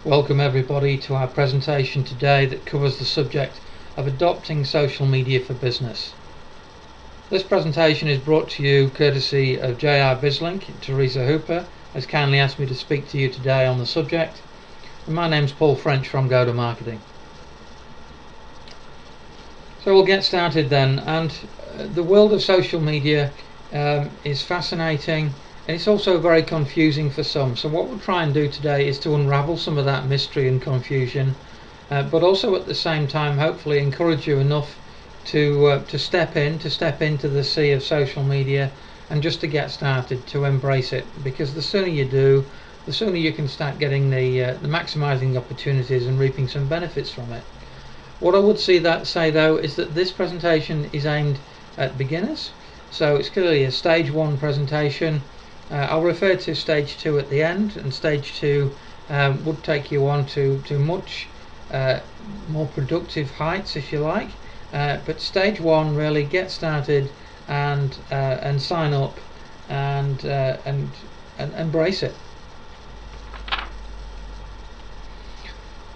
Welcome everybody to our presentation today that covers the subject of adopting social media for business. This presentation is brought to you courtesy of JR Bislink. Teresa Hooper has kindly asked me to speak to you today on the subject. And my name's Paul French from Go to Marketing. So we'll get started then, and the world of social media is fascinating, and it's also very confusing for some. So what we'll try and do today is to unravel some of that mystery and confusion, but also at the same time hopefully encourage you enough to step into the sea of social media and just to get started, to embrace it, because the sooner you do, the sooner you can start getting the maximizing opportunities and reaping some benefits from it. What I would say though is that this presentation is aimed at beginners, so it's clearly a stage 1 presentation. I'll refer to stage 2 at the end, and stage 2 would take you on to much more productive heights, if you like. But stage 1, really get started and sign up and embrace it.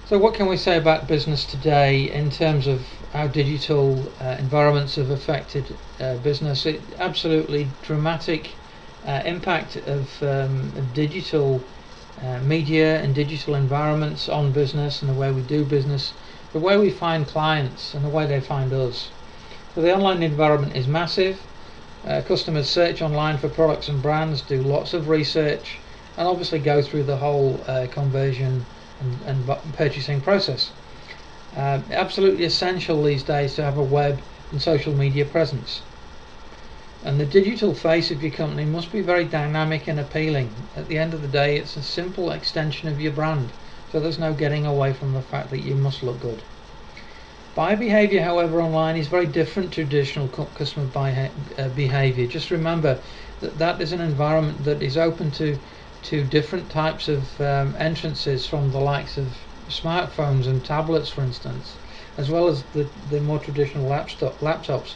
So what can we say about business today in terms of how digital environments have affected business? Absolutely dramatic impact of digital media and digital environments on business and the way we do business, the way we find clients and the way they find us. So the online environment is massive. Customers search online for products and brands, do lots of research, and obviously go through the whole conversion and purchasing process. Absolutely essential these days to have a web and social media presence. And the digital face of your company must be very dynamic and appealing. At the end of the day, it's a simple extension of your brand, so there's no getting away from the fact that you must look good. Buyer behavior, however, online is very different to traditional customer behavior. Just remember that that is an environment that is open to different types of entrances from the likes of smartphones and tablets, for instance, as well as the more traditional laptops.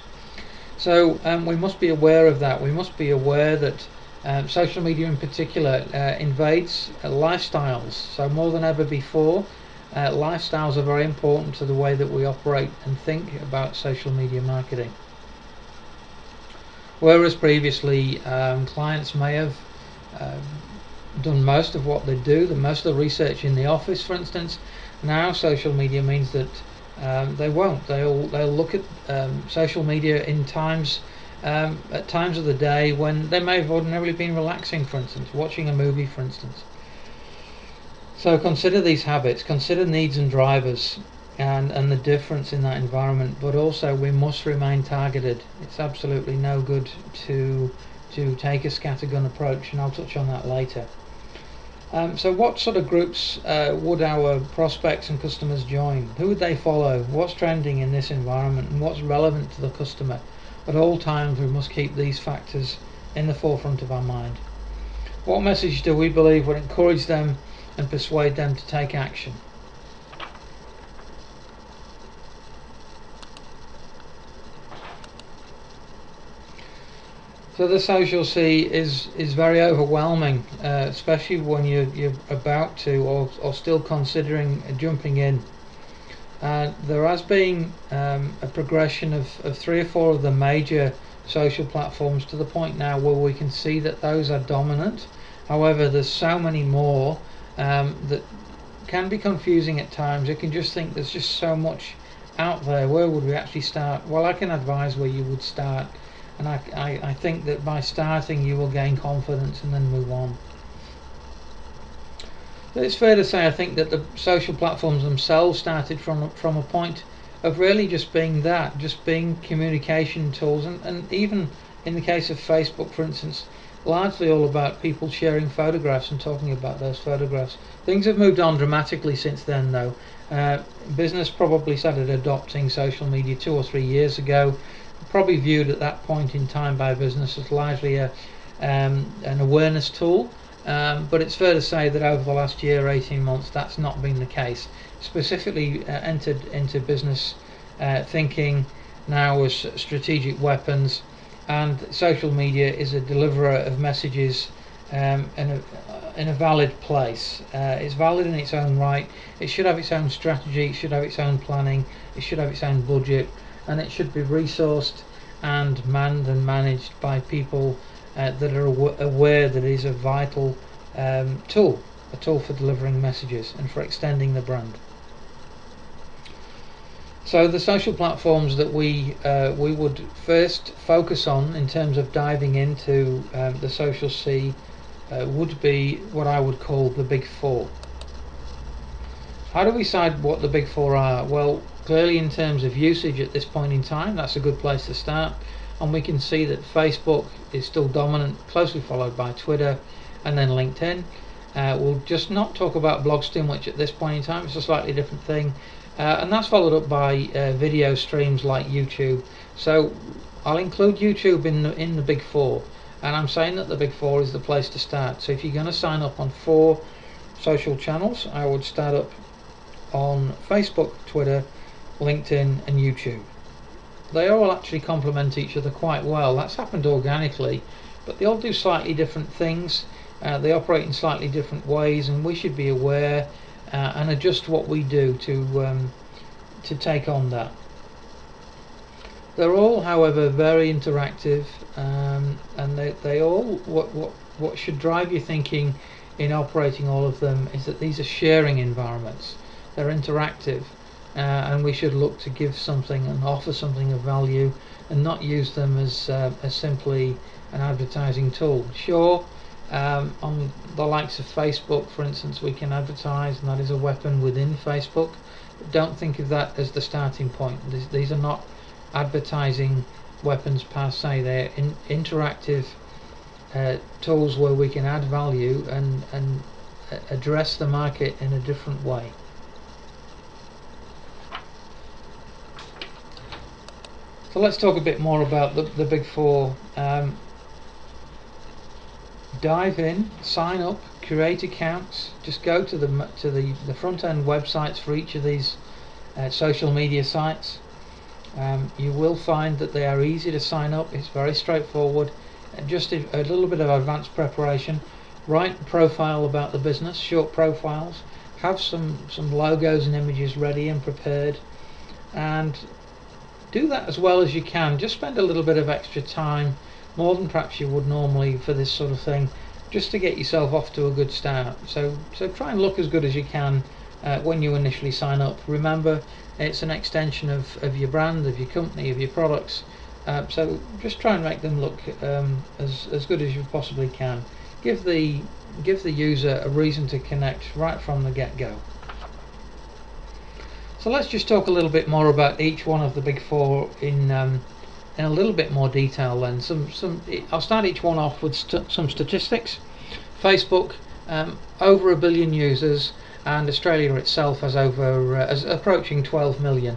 So we must be aware of that. We must be aware that social media in particular invades lifestyles. So more than ever before, lifestyles are very important to the way that we operate and think about social media marketing. Whereas previously clients may have done most of what they do, most of the research in the office, for instance, now social media means that they won't. They'll look at social media in times at times of the day when they may have ordinarily been relaxing, for instance, watching a movie, for instance. So consider these habits, consider needs and drivers and the difference in that environment, but also we must remain targeted. It's absolutely no good to take a scattergun approach, and I'll touch on that later. So what sort of groups would our prospects and customers join? Who would they follow? What's trending in this environment and what's relevant to the customer? At all times we must keep these factors in the forefront of our mind. What message do we believe would encourage them and persuade them to take action? So the social sea is very overwhelming, especially when you're about to or still considering jumping in. There has been a progression of 3 or 4 of the major social platforms to the point now where we can see that those are dominant. However, there's so many more that can be confusing at times. You can just think there's just so much out there. Where would we actually start? Well, I can advise where you would start. And I think that by starting you will gain confidence and then move on. But it's fair to say I think that the social platforms themselves started from a point of really just being communication tools, and even in the case of Facebook, for instance, largely all about people sharing photographs and talking about those photographs. Things have moved on dramatically since then though. Business probably started adopting social media 2 or 3 years ago, probably viewed at that point in time by business as largely an awareness tool, but it's fair to say that over the last year, 18 months, that's not been the case. Specifically entered into business thinking now as strategic weapons, and social media is a deliverer of messages in a valid place. It's valid in its own right. It should have its own strategy, it should have its own planning, it should have its own budget, and it should be resourced and manned and managed by people that are aware that it is a vital tool, a tool for delivering messages and for extending the brand. So the social platforms that we would first focus on in terms of diving into the social sea would be what I would call the big four. How do we decide what the big four are? Well, clearly in terms of usage at this point in time, that's a good place to start, and we can see that Facebook is still dominant, closely followed by Twitter and then LinkedIn. We'll just not talk about blogs too much at this point in time, it's a slightly different thing. And that's followed up by video streams like YouTube. So I'll include YouTube in the big four, and I'm saying that the big four is the place to start. So if you're going to sign up on 4 social channels, I would start up on Facebook, Twitter, LinkedIn and YouTube. They all actually complement each other quite well. That's happened organically, but they all do slightly different things. They operate in slightly different ways, and we should be aware and adjust what we do to take on that. They're all, however, very interactive, and they all what should drive your thinking in operating all of them is that these are sharing environments. They're interactive, and we should look to give something and offer something of value, and not use them as simply an advertising tool. Sure. On the likes of Facebook, for instance, we can advertise, and that is a weapon within Facebook, but don't think of that as the starting point. These are not advertising weapons per se. They're interactive tools where we can add value and address the market in a different way. So let's talk a bit more about the big four. Dive in, sign up, create accounts. Just go to the front end websites for each of these social media sites. You will find that they are easy to sign up. It's very straightforward. Just a little bit of advanced preparation. Write a profile about the business, short profiles. Have some logos and images ready and prepared, and do that as well as you can. Just spend a little bit of extra time, more than perhaps you would normally for this sort of thing, just to get yourself off to a good start. So try and look as good as you can when you initially sign up. Remember, it's an extension of your brand, of your company, of your products. So just try and make them look as good as you possibly can. Give the user a reason to connect right from the get-go. So let's just talk a little bit more about each one of the big four in a little bit more detail. Then I'll start each one off with some statistics. Facebook, over 1 billion users, and Australia itself has approaching 12 million,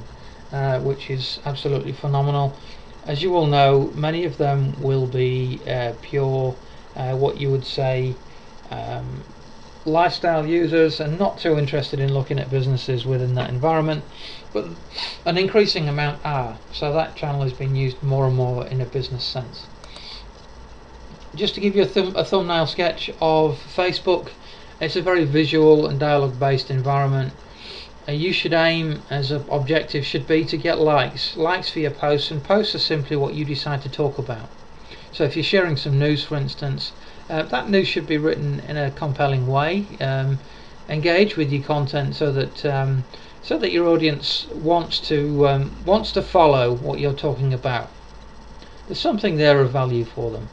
which is absolutely phenomenal. As you all know, many of them will be pure, what you would say, lifestyle users, and not too interested in looking at businesses within that environment, but an increasing amount are. So that channel is being used more and more in a business sense. Just to give you a thumbnail sketch of Facebook, it's a very visual and dialogue based environment. You should aim, as an objective should be, to get likes for your posts, and posts are simply what you decide to talk about. So if you're sharing some news, for instance, that news should be written in a compelling way. Engage with your content so that your audience wants to follow what you're talking about. There's something there of value for them.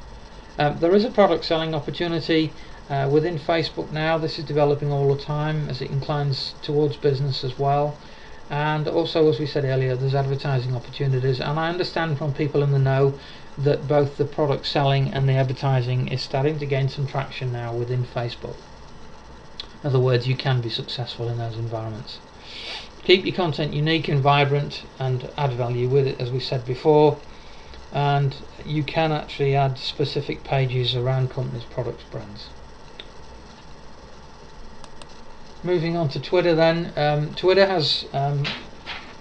There is a product selling opportunity within Facebook now. This is developing all the time as it inclines towards business as well. And also, as we said earlier, there's advertising opportunities, and I understand from people in the know that both the product selling and the advertising is starting to gain some traction now within Facebook. In other words, you can be successful in those environments. Keep your content unique and vibrant, and add value with it, as we said before. And you can actually add specific pages around companies, products, brands. Moving on to Twitter then. Twitter has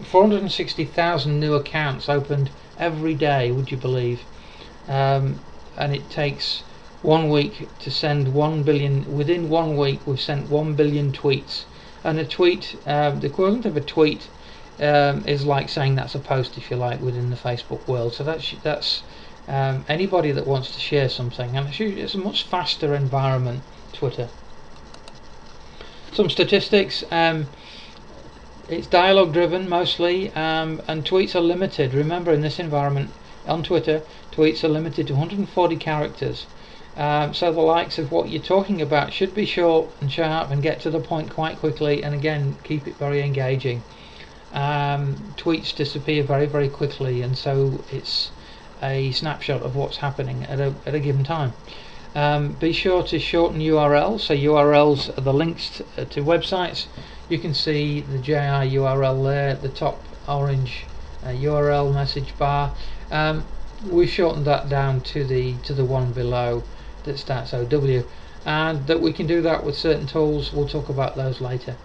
460,000 new accounts opened every day, would you believe? And it takes 1 week to send 1 billion. Within 1 week, we've sent 1 billion tweets. And a tweet, the equivalent of a tweet, is like saying that's a post, if you like, within the Facebook world. So that's anybody that wants to share something, and it's a much faster environment, Twitter. Some statistics. It's dialogue driven mostly, and tweets are limited. Remember, in this environment on Twitter, tweets are limited to 140 characters. So the likes of what you're talking about should be short and sharp and get to the point quite quickly, and again, keep it very engaging. Tweets disappear very, very quickly, and so it's a snapshot of what's happening at a given time. Be sure to shorten URLs. So URLs are the links to websites. You can see the JI URL there at the top orange URL message bar. We've shortened that down to the one below that starts OW, and that we can do that with certain tools. We'll talk about those later.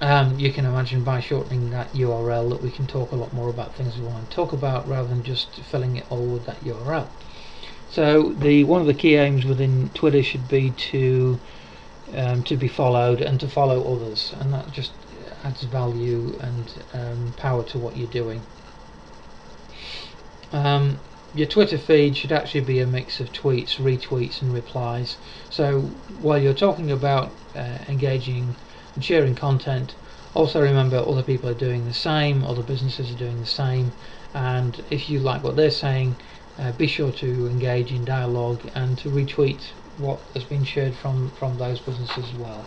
You can imagine by shortening that URL that we can talk a lot more about things we want to talk about, rather than just filling it all with that URL. So one of the key aims within Twitter should be to be followed and to follow others, and that just adds value and power to what you're doing. Your Twitter feed should actually be a mix of tweets, retweets and replies. So while you're talking about engaging and sharing content, also remember other people are doing the same, other businesses are doing the same, and if you like what they're saying, be sure to engage in dialogue and to retweet what has been shared from those businesses as well.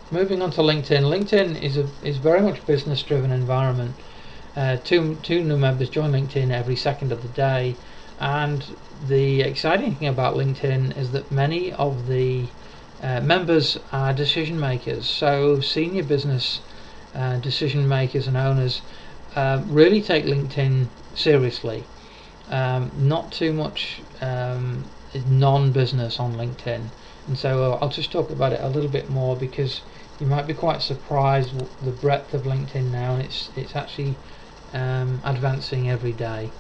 Moving on to LinkedIn. LinkedIn is very much business driven environment. Two new members join LinkedIn every second of the day, and the exciting thing about LinkedIn is that many of the members are decision makers. So senior business decision makers and owners really take LinkedIn seriously. Not too much non-business on LinkedIn, and so I'll just talk about it a little bit more, because you might be quite surprised the breadth of LinkedIn now, and it's actually advancing every day.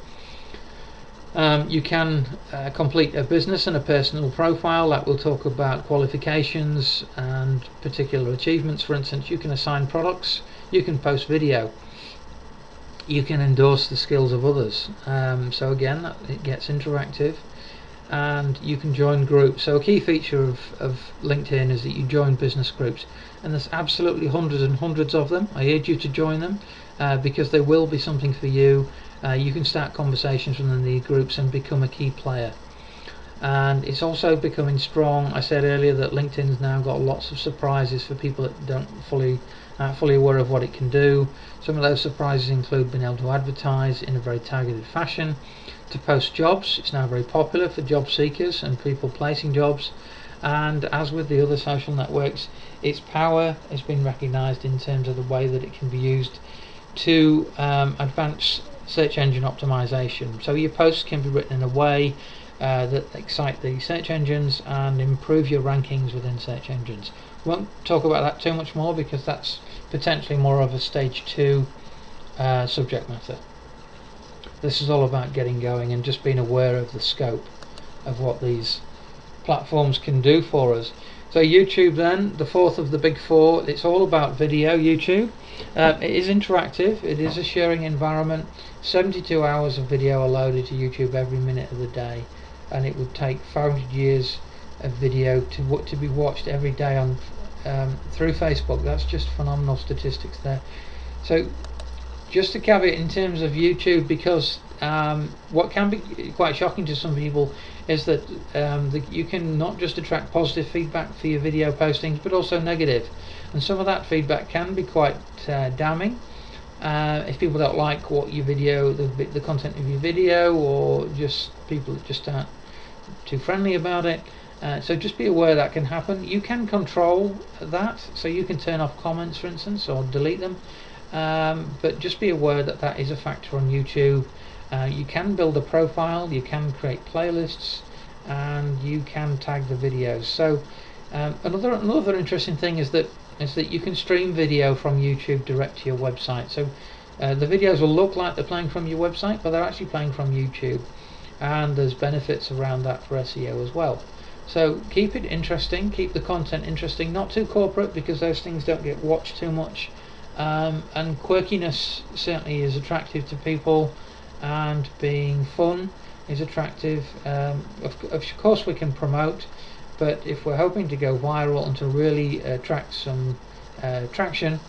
You can complete a business and a personal profile. That will talk about qualifications and particular achievements. For instance, you can assign products, you can post video, you can endorse the skills of others. So again, it gets interactive, and you can join groups. So a key feature of LinkedIn is that you join business groups, and there's absolutely hundreds and hundreds of them. I urge you to join them, because there will be something for you. You can start conversations within the groups and become a key player. And it's also becoming strong. I said earlier that LinkedIn's now got lots of surprises for people that aren't fully aware of what it can do. Some of those surprises include being able to advertise in a very targeted fashion, to post jobs. It's now very popular for job seekers and people placing jobs, and as with the other social networks, its power has been recognised in terms of the way that it can be used to advance search engine optimization. So your posts can be written in a way that excite the search engines and improve your rankings within search engines. Won't talk about that too much more, because that's potentially more of a stage 2 subject matter. This is all about getting going and just being aware of the scope of what these platforms can do for us. So YouTube then, the fourth of the big four, it's all about video. YouTube, it is interactive, it is a sharing environment. 72 hours of video are loaded to YouTube every minute of the day, and it would take 500 years of video to be watched every day on through Facebook. That's just phenomenal statistics there. So just a caveat in terms of YouTube, because what can be quite shocking to some people is that you can not just attract positive feedback for your video postings, but also negative, and some of that feedback can be quite damning. If people don't like what your video, the content of your video, or just people that just aren't too friendly about it, so just be aware that can happen. You can control that, so you can turn off comments, for instance, or delete them, but just be aware that that is a factor on YouTube. You can build a profile, you can create playlists, and you can tag the videos. So another interesting thing is that you can stream video from YouTube direct to your website. So the videos will look like they're playing from your website, but they're actually playing from YouTube. and there's benefits around that for SEO as well. So keep it interesting, keep the content interesting, not too corporate because those things don't get watched too much, and quirkiness certainly is attractive to people, and being fun is attractive. Of course we can promote, but if we're hoping to go viral and to really attract some traction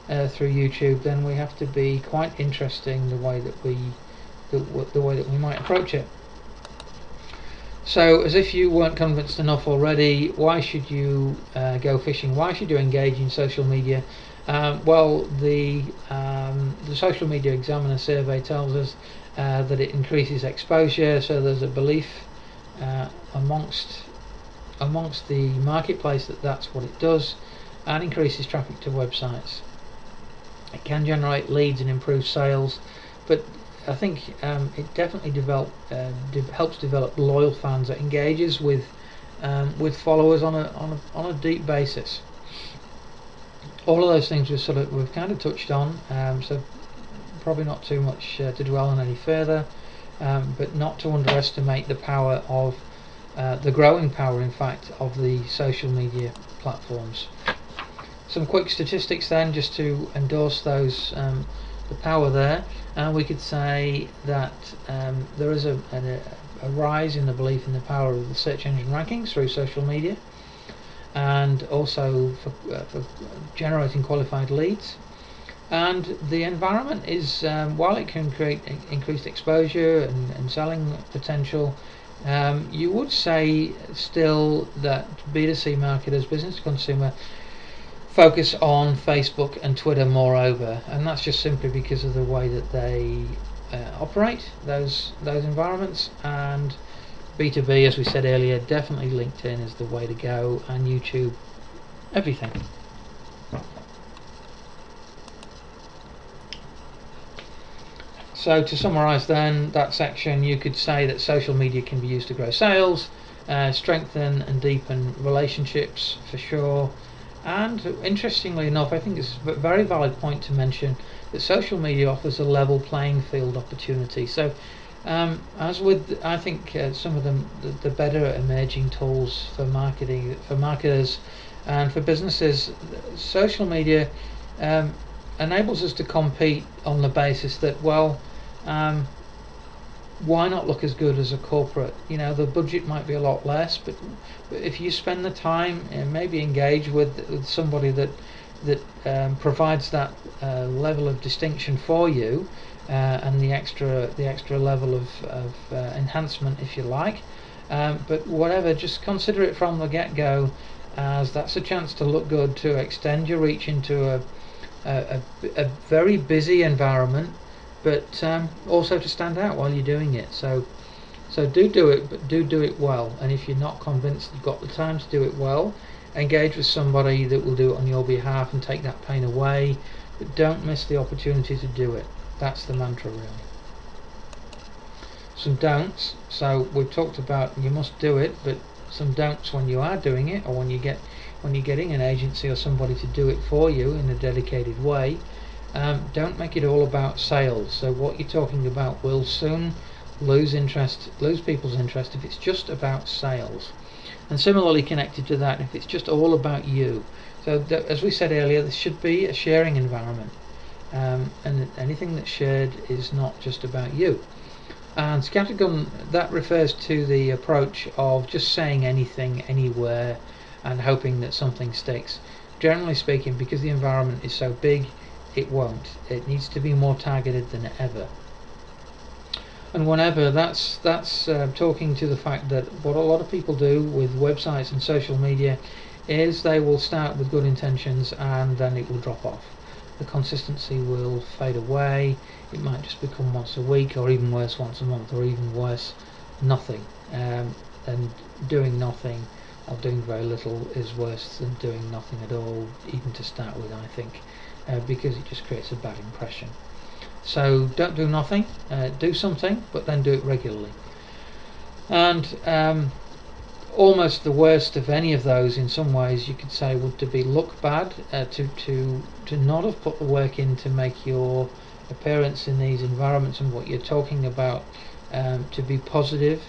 through YouTube, then we have to be quite interesting the way that we might approach it. So, as if you weren't convinced enough already, why should you go fishing? Why should you engage in social media? Well, the Social Media Examiner survey tells us that it increases exposure. So there's a belief amongst the marketplace that that's what it does, and increases traffic to websites. It can generate leads and improve sales, but I think it definitely helps develop loyal fans that engages with followers on a deep basis. All of those things we've kind of touched on, so probably not too much to dwell on any further, but not to underestimate the power of the growing power, in fact, of the social media platforms. Some quick statistics then, just to endorse those, the power there. We could say that there is a rise in the belief in the power of the search engine rankings through social media, and also for generating qualified leads. And the environment is, while it can create increased exposure and selling potential, you would say still that B2C marketers, business to consumer, focus on Facebook and Twitter moreover, and that's just simply because of the way that they operate those environments. And B2B, as we said earlier, definitely LinkedIn is the way to go, and YouTube, everything. So to summarize then that section, you could say that social media can be used to grow sales, strengthen and deepen relationships for sure. And interestingly enough, I think it's a very valid point to mention that social media offers a level playing field opportunity. So as with, I think, some of the better emerging tools for marketing, for marketers and for businesses, social media enables us to compete on the basis that, well, why not look as good as a corporate? You know, the budget might be a lot less, but if you spend the time and maybe engage with somebody that provides that level of distinction for you, and the extra level of enhancement, if you like, but whatever, just consider it from the get-go as that's a chance to look good, to extend your reach into a very busy environment, but also to stand out while you're doing it. So do it, but do it well. And if you're not convinced you've got the time to do it well, engage with somebody that will do it on your behalf and take that pain away, but don't miss the opportunity to do it. That's the mantra, really. Some don'ts. So we've talked about you must do it, but some don'ts when you are doing it, or when you're getting an agency or somebody to do it for you in a dedicated way. Don't make it all about sales. So what you're talking about will soon lose people's interest if it's just about sales. And similarly connected to that, if it's just all about you. So as we said earlier, this should be a sharing environment, and anything that's shared is not just about you. And scattergun, that refers to the approach of just saying anything anywhere and hoping that something sticks. Generally speaking, because the environment is so big, it won't. It needs to be more targeted than ever. And whenever, that's talking to the fact that what a lot of people do with websites and social media is they will start with good intentions and then it will drop off. The consistency will fade away. It might just become once a week, or even worse, once a month, or even worse, nothing. And doing nothing or doing very little is worse than doing nothing at all, even to start with, I think, because it just creates a bad impression. So don't do nothing, do something, but then do it regularly. And almost the worst of any of those, in some ways, you could say, would to be look bad, to not have put the work in to make your appearance in these environments and what you're talking about to be positive,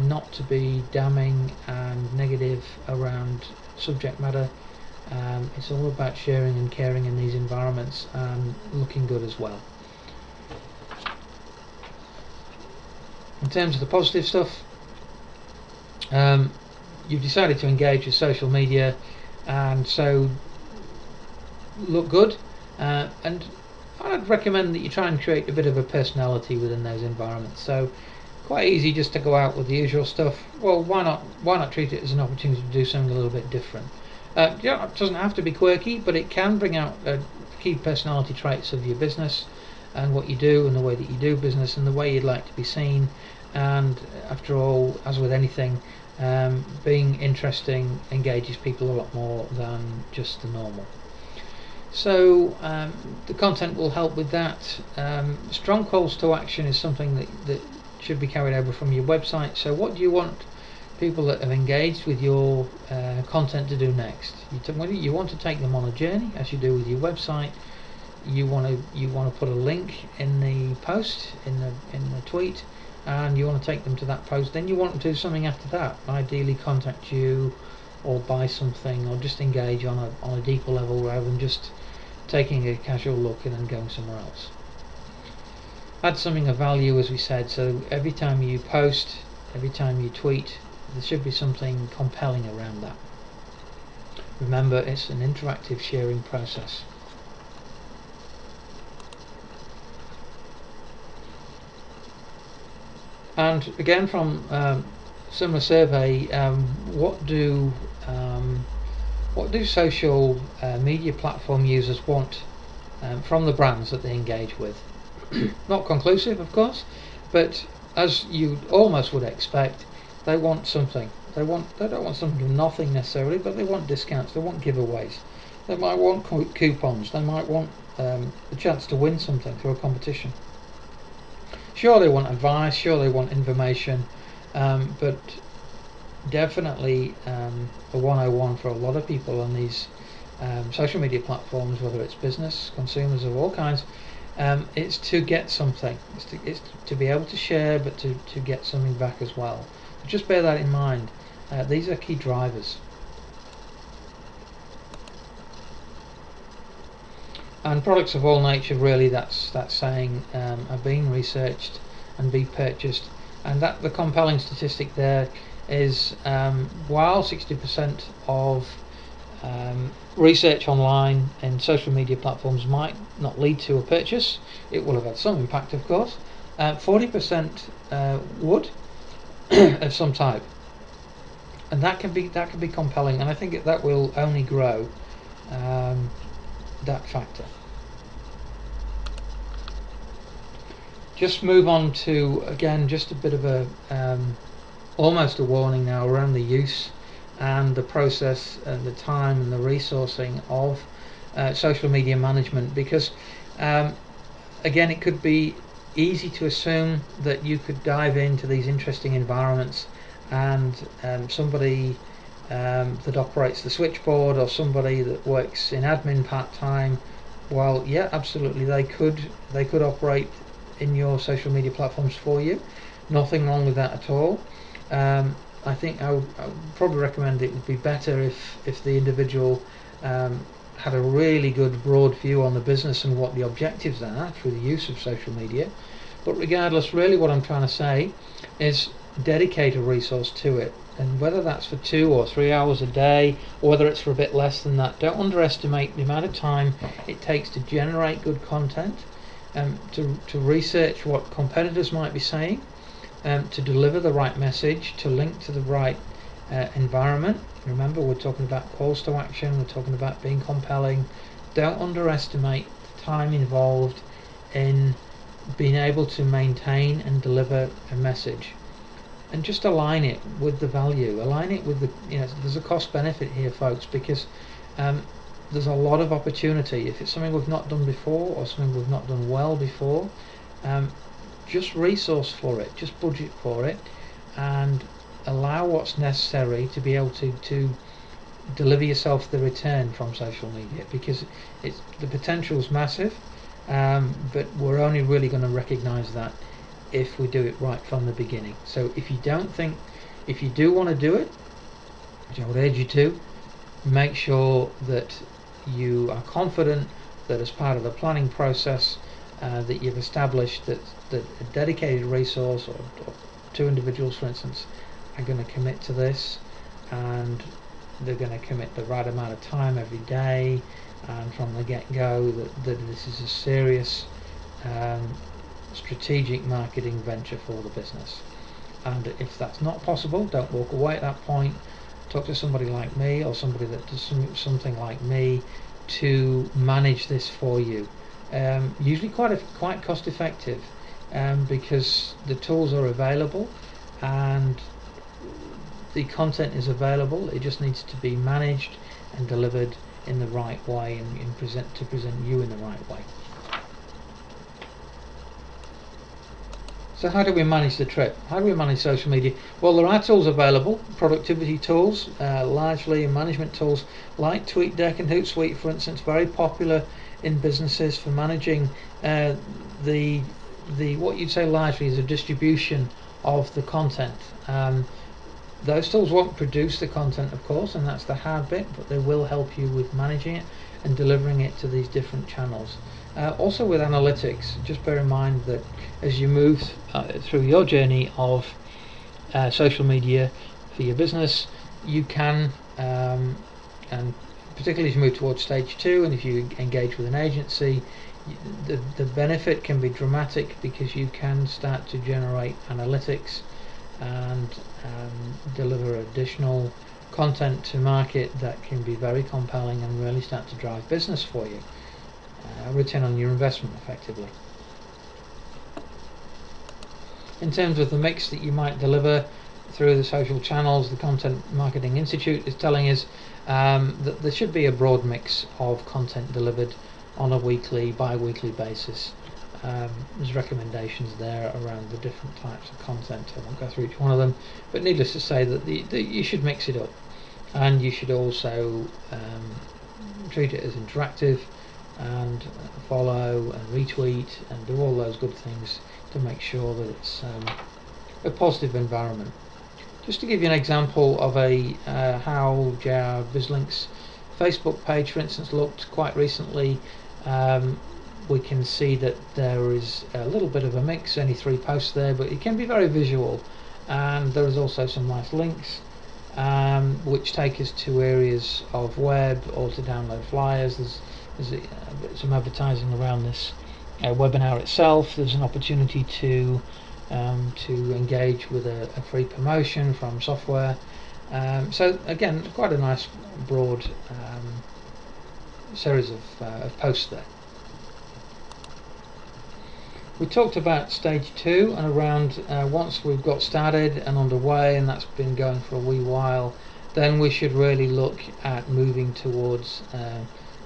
not to be damning and negative around subject matter. It's all about sharing and caring in these environments and looking good as well. In terms of the positive stuff, you've decided to engage with social media, and so look good, and I'd recommend that you try and create a bit of a personality within those environments. So quite easy just to go out with the usual stuff. Well, why not treat it as an opportunity to do something a little bit different? It doesn't have to be quirky, but it can bring out key personality traits of your business and what you do and the way that you do business and the way you'd like to be seen. And after all, as with anything, being interesting engages people a lot more than just the normal. So the content will help with that. Strong calls to action is something that should be carried over from your website. So what do you want people that have engaged with your content to do next? You want to take them on a journey, as you do with your website. You want to put a link in the post, in the tweet, and you want to take them to that post. Then you want them to do something after that. Ideally, contact you, or buy something, or just engage on a deeper level rather than just taking a casual look and then going somewhere else. Add something of value, as we said. So every time you post, every time you tweet, there should be something compelling around that. Remember, it's an interactive sharing process. And again, from similar survey, what do social media platform users want from the brands that they engage with? Not conclusive, of course, but as you almost would expect, they want something. They don't want something of nothing necessarily, but they want discounts. They want giveaways. They might want coupons. They might want a chance to win something through a competition. Sure, they want advice. Sure, they want information, but definitely a 101 for a lot of people on these social media platforms, whether it's business, consumers of all kinds. It's to get something. It's to be able to share, but to get something back as well. So just bear that in mind. These are key drivers. And products of all nature, really, that's saying, are being researched and be purchased. And that the compelling statistic there is, while 60% of research online and social media platforms might not lead to a purchase, it will have had some impact, of course. 40% would of some type, and that can be compelling. And I think that will only grow. That factor. Just move on to, again, just a bit of a almost a warning now around the use and the process and the time and the resourcing of social media management, because again, it could be easy to assume that you could dive into these interesting environments and somebody that operates the switchboard, or somebody that works in admin part-time, well, yeah, absolutely, they could operate in your social media platforms for you. Nothing wrong with that at all. I think I would probably recommend it would be better if the individual had a really good broad view on the business and what the objectives are through the use of social media. But regardless, really what I'm trying to say is dedicate a resource to it, and whether that's for 2 or 3 hours a day, or whether it's for a bit less than that, don't underestimate the amount of time it takes to generate good content, to research what competitors might be saying, to deliver the right message, to link to the right environment. Remember, we're talking about calls to action, we're talking about being compelling. Don't underestimate the time involved in being able to maintain and deliver a message, and just align it with the value, align it with the, there's a cost benefit here, folks, because there's a lot of opportunity. If it's something we've not done before, or something we've not done well before, just resource for it, just budget for it, and allow what's necessary to be able to deliver yourself the return from social media, because the potential is massive, but we're only really going to recognize that if we do it right from the beginning. So if you do want to do it, which I would urge you to, make sure that you are confident that as part of the planning process that you've established that a dedicated resource or two individuals, for instance, are going to commit to this, and they're going to commit the right amount of time every day, and from the get-go that this is a serious strategic marketing venture for the business. And if that's not possible, don't walk away at that point. Talk to somebody like me, or somebody that does something like me, to manage this for you. Usually quite cost effective, because the tools are available and the content is available. It just needs to be managed and delivered in the right way, and present you in the right way. So how do we manage the trip? How do we manage social media? Well, there are tools available, productivity tools, largely management tools like TweetDeck and Hootsuite, for instance, very popular in businesses for managing the what you'd say largely is a distribution of the content. Those tools won't produce the content, of course, and that's the hard bit, but they will help you with managing it and delivering it to these different channels. Also with analytics, just bear in mind that as you move through your journey of social media for your business, you can, and particularly as you move towards stage 2, and if you engage with an agency, the benefit can be dramatic, because you can start to generate analytics and deliver additional content to market that can be very compelling and really start to drive business for you. Return on your investment effectively. In terms of the mix that you might deliver through the social channels, the Content Marketing Institute is telling us that there should be a broad mix of content delivered on a weekly, bi-weekly basis. There's recommendations there around the different types of content. I won't go through each one of them, but needless to say that you should mix it up, and you should also treat it as interactive, and follow and retweet and do all those good things to make sure that it's a positive environment. Just to give you an example of how JR BizLink's Facebook page, for instance, looked quite recently, we can see that there is a little bit of a mix, only 3 posts there, but it can be very visual, and there is also some nice links which take us to areas of web or to download flyers. There's some advertising around this webinar itself. There's an opportunity to engage with a free promotion from software. So again, quite a nice broad series of posts there. We talked about stage 2, and around once we've got started and underway, and that's been going for a wee while, then we should really look at moving towards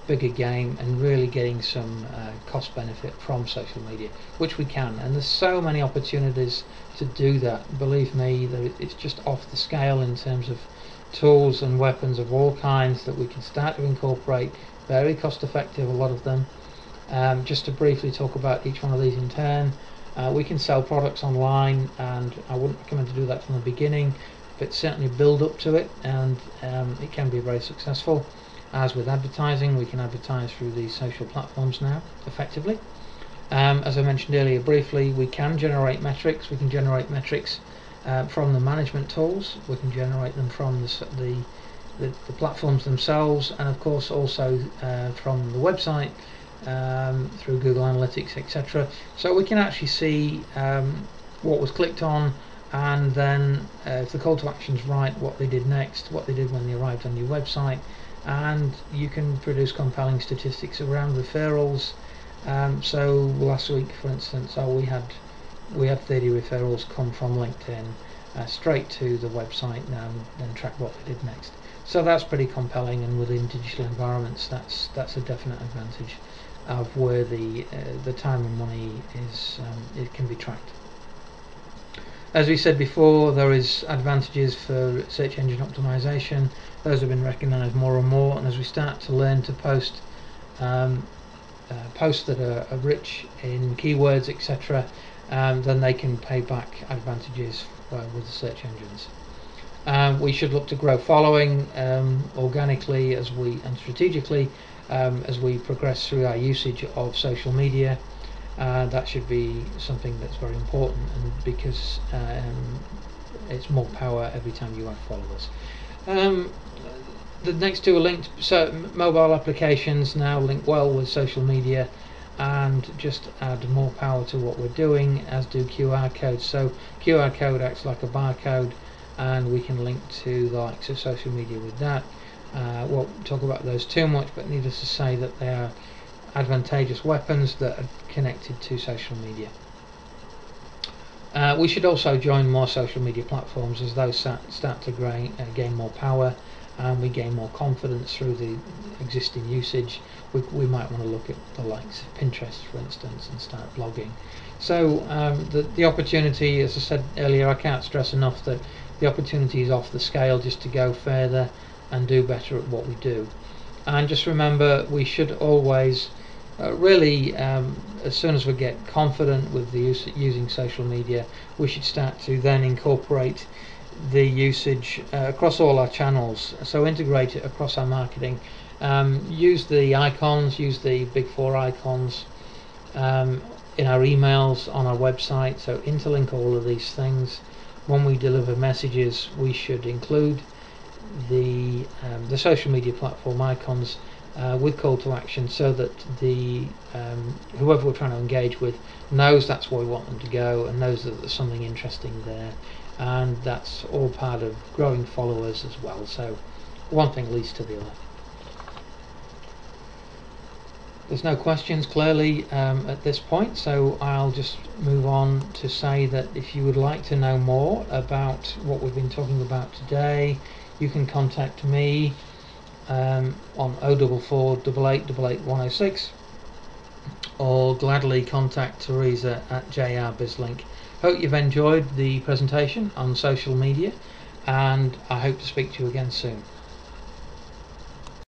bigger game and really getting some cost benefit from social media, which we can, and there's so many opportunities to do that. Believe me, that it's just off the scale in terms of tools and weapons of all kinds that we can start to incorporate, very cost effective, a lot of them. Just to briefly talk about each one of these in turn, we can sell products online, and I wouldn't recommend to do that from the beginning, but certainly build up to it, and it can be very successful. As with advertising, we can advertise through these social platforms now effectively. As I mentioned earlier briefly, we can generate metrics. We can generate metrics from the management tools. We can generate them from the platforms themselves, and of course also from the website, through Google Analytics, etc. So we can actually see what was clicked on, and then if the call to action is right, what they did next, what they did when they arrived on your website. And you can produce compelling statistics around referrals. So last week, for instance, we had 30 referrals come from LinkedIn straight to the website, and then track what they did next. So that's pretty compelling, and within digital environments, that's a definite advantage of where the time and money is. It can be tracked. As we said before, there is advantages for search engine optimization. Those have been recognized more and more, and as we start to learn to post posts that are rich in keywords, etc., then they can pay back advantages with the search engines. We should look to grow following organically and strategically as we progress through our usage of social media. That should be something that's very important, and because it's more power every time you add followers. The next two are linked, so mobile applications now link well with social media and just add more power to what we're doing, as do QR codes. So QR code acts like a barcode, and we can link to the likes of social media with that. Won't talk about those too much, but needless to say that they are advantageous weapons that are connected to social media. We should also join more social media platforms as those start to gain more power, and we gain more confidence through the existing usage. We might want to look at the likes of Pinterest, for instance, and start blogging. So the opportunity, as I said earlier, I can't stress enough that the opportunity is off the scale just to go further and do better at what we do. And just remember, we should always as soon as we get confident with the using social media, we should start to then incorporate the usage across all our channels. So integrate it across our marketing. Use the icons, use the big four icons in our emails, on our website. So interlink all of these things. When we deliver messages, we should include the social media platform icons with call to action, so that the whoever we're trying to engage with knows that's where we want them to go, and knows that there's something interesting there. And that's all part of growing followers as well. So one thing leads to the other. There's no questions clearly at this point, so I'll just move on to say that if you would like to know more about what we've been talking about today, you can contact me on 044 8888 106, or gladly contact Teresa at JR BizLink. Hope you've enjoyed the presentation on social media, and I hope to speak to you again soon.